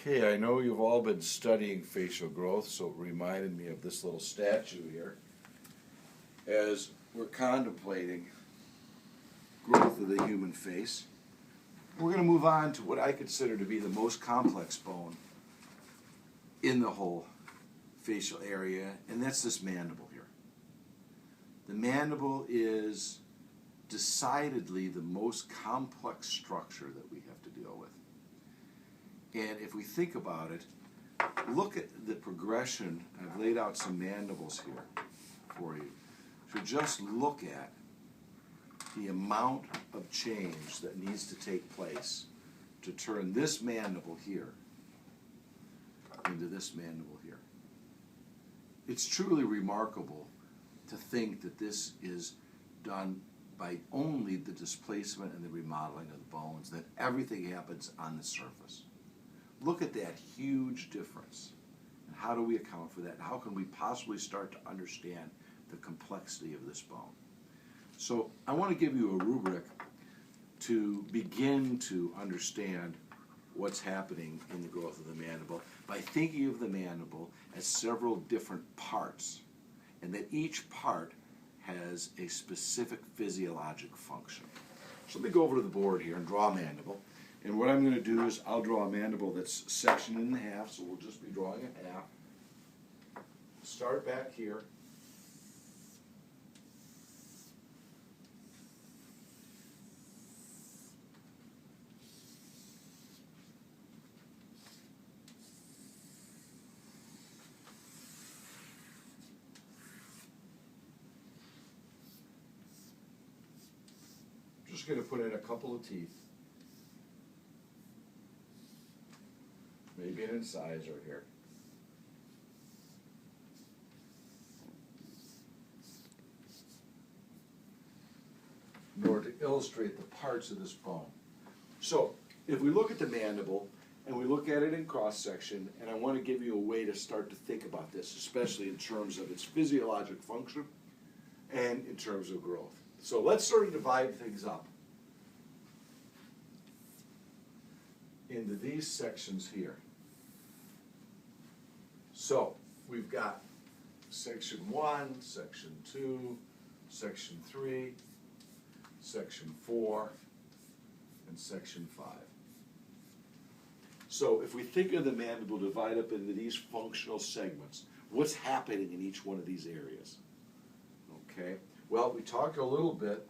Okay, I know you've all been studying facial growth, so it reminded me of this little statue here. As we're contemplating growth of the human face, we're going to move on to what I consider to be the most complex bone in the whole facial area, and that's this mandible here. The mandible is decidedly the most complex structure that we have to deal with. And if we think about it, look at the progression. I've laid out some mandibles here for you. So just look at the amount of change that needs to take place to turn this mandible here into this mandible here. It's truly remarkable to think that this is done by only the displacement and the remodeling of the bones, that everything happens on the surface. Look at that huge difference. And how do we account for that? And how can we possibly start to understand the complexity of this bone? So I want to give you a rubric to begin to understand what's happening in the growth of the mandible by thinking of the mandible as several different parts, and that each part has a specific physiologic function. So let me go over to the board here and draw a mandible. And what I'm going to do is I'll draw a mandible that's sectioned in half, so we'll just be drawing it half. Start back here. Just going to put in a couple of teeth. Maybe an incisor here. In order to illustrate the parts of this bone. So, if we look at the mandible, and we look at it in cross-section, and I want to give you a way to start to think about this, especially in terms of its physiologic function and in terms of growth. So let's sort of divide things up into these sections here. So we've got section 1, section 2, section 3, section 4, and section 5. So if we think of the mandible divided up into these functional segments, what's happening in each one of these areas? Okay, well, we talked a little bit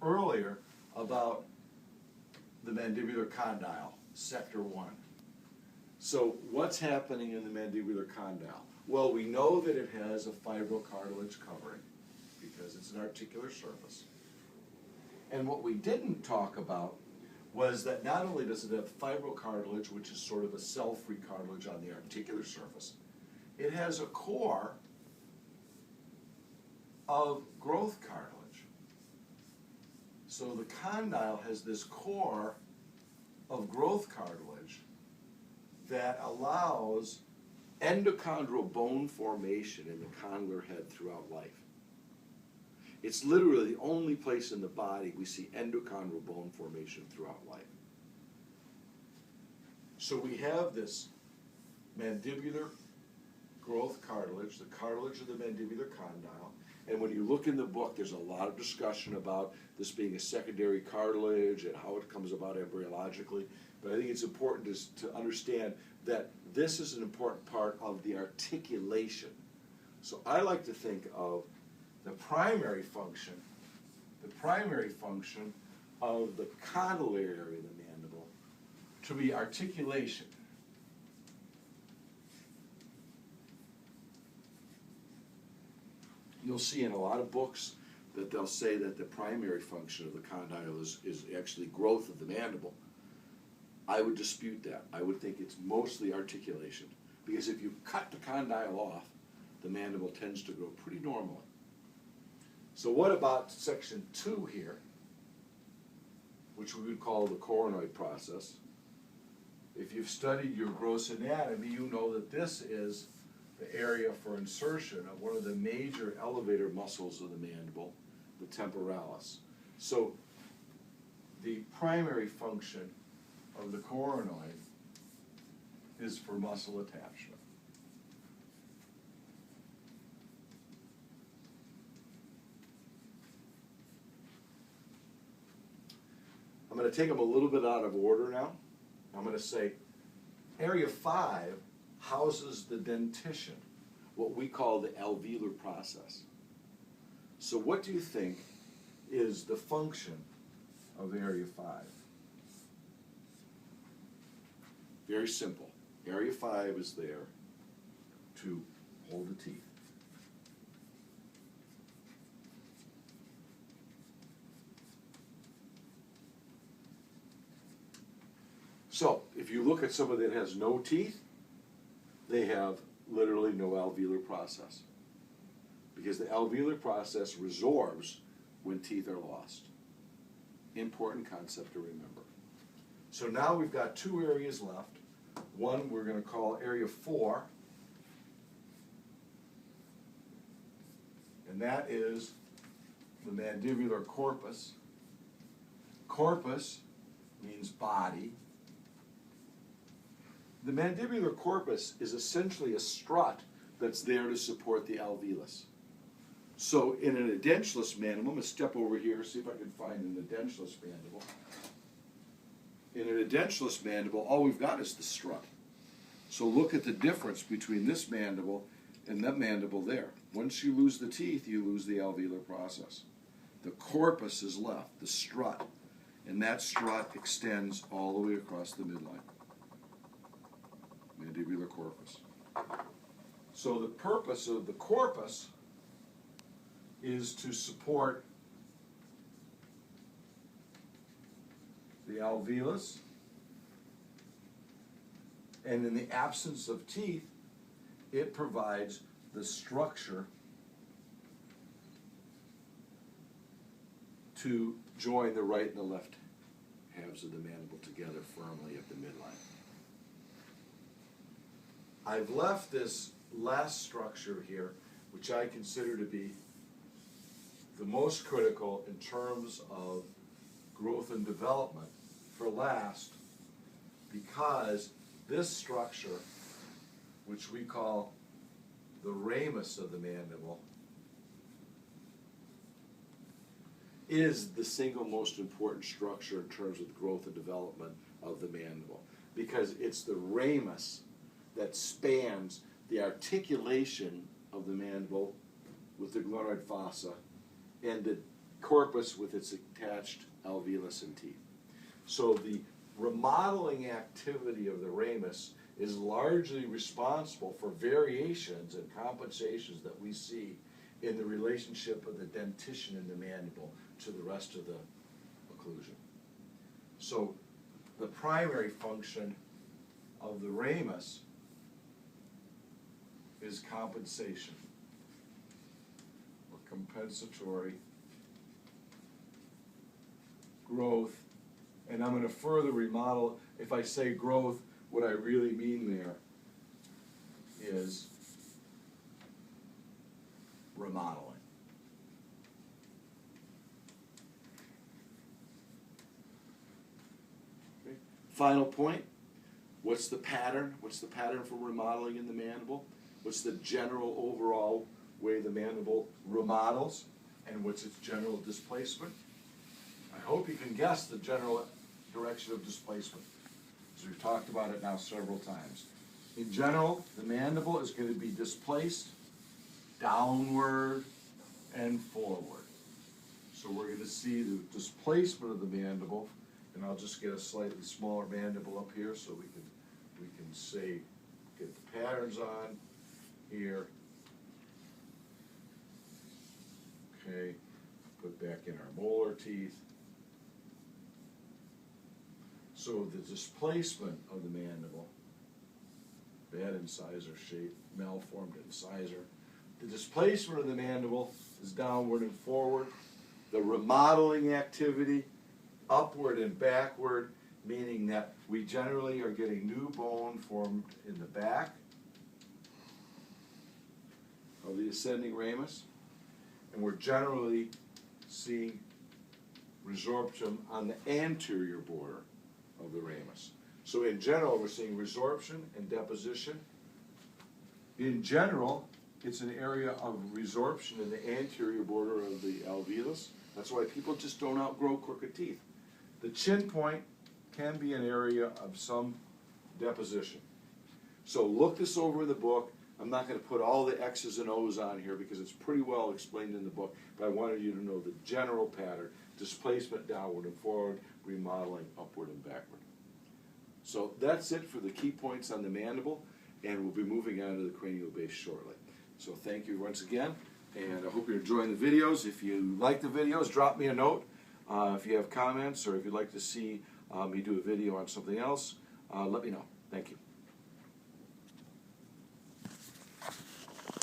earlier about the mandibular condyle, sector 1. So what's happening in the mandibular condyle? Well, we know that it has a fibrocartilage covering because it's an articular surface. And what we didn't talk about was that not only does it have fibrocartilage, which is sort of a cell-free cartilage on the articular surface, it has a core of growth cartilage. So the condyle has this core of growth cartilage that allows endochondral bone formation in the condylar head throughout life. It's literally the only place in the body we see endochondral bone formation throughout life. So we have this mandibular growth cartilage, the cartilage of the mandibular condyle, and when you look in the book, there's a lot of discussion about this being a secondary cartilage and how it comes about embryologically. But I think it's important to understand that this is an important part of the articulation. So I like to think of the primary function of the condylar area of the mandible to be articulation. You'll see in a lot of books that they'll say that the primary function of the condyle is actually growth of the mandible. I would dispute that. I would think it's mostly articulation, because if you cut the condyle off, the mandible tends to grow pretty normally. So what about section 2 here, which we would call the coronoid process? If you've studied your gross anatomy, you know that this is the area for insertion of one of the major elevator muscles of the mandible, the temporalis. So the primary function of the coronoid is for muscle attachment. I'm going to take them a little bit out of order now. I'm going to say area 5 houses the dentition, what we call the alveolar process. So what do you think is the function of area 5? Very simple. Area 5 is there to hold the teeth. So, if you look at somebody that has no teeth, they have literally no alveolar process. Because the alveolar process resorbs when teeth are lost. Important concept to remember. So now we've got 2 areas left. One we're going to call area 4. And that is the mandibular corpus. Corpus means body. The mandibular corpus is essentially a strut that's there to support the alveolus. So in an edentulous mandible, I'm going to step over here, see if I can find an edentulous mandible. In an edentulous mandible, all we've got is the strut. So look at the difference between this mandible and that mandible there. Once you lose the teeth, you lose the alveolar process. The corpus is left, the strut, and that strut extends all the way across the midline. Mandibular corpus. So the purpose of the corpus is to support the alveolus, and in the absence of teeth, it provides the structure to join the right and the left halves of the mandible together firmly at the midline. I've left this last structure here, which I consider to be the most critical in terms of growth and development, for last, because this structure, which we call the ramus of the mandible, is the single most important structure in terms of the growth and development of the mandible, because it's the ramus that spans the articulation of the mandible with the glenoid fossa and the corpus with its attached alveolus and teeth. So the remodeling activity of the ramus is largely responsible for variations and compensations that we see in the relationship of the dentition in the mandible to the rest of the occlusion. So the primary function of the ramus is compensation or compensatory growth. And I'm going to further remodel. If I say growth, what I really mean there is remodeling. Okay. Final point. What's the pattern? What's the pattern for remodeling in the mandible? What's the general overall way the mandible remodels? And what's its general displacement? I hope you can guess the general direction of displacement, because we've talked about it now several times. In general, the mandible is going to be displaced downward and forward. So we're going to see the displacement of the mandible, and I'll just get a slightly smaller mandible up here so we can say, get the patterns on here. Okay, put back in our molar teeth. So the displacement of the mandible, bad incisor shape, malformed incisor. The displacement of the mandible is downward and forward. The remodeling activity, upward and backward, meaning that we generally are getting new bone formed in the back of the ascending ramus, and we're generally seeing resorption on the anterior border of the ramus. So in general, we're seeing resorption and deposition. In general, it's an area of resorption in the anterior border of the alveolus. That's why people just don't outgrow crooked teeth. The chin point can be an area of some deposition. So look this over in the book. I'm not going to put all the X's and O's on here because it's pretty well explained in the book, but I wanted you to know the general pattern: displacement downward and forward, remodeling upward and backward. So that's it for the key points on the mandible, and we'll be moving on to the cranial base shortly. So thank you once again, and I hope you're enjoying the videos. If you like the videos, drop me a note. If you have comments or if you'd like to see me do a video on something else, let me know. Thank you.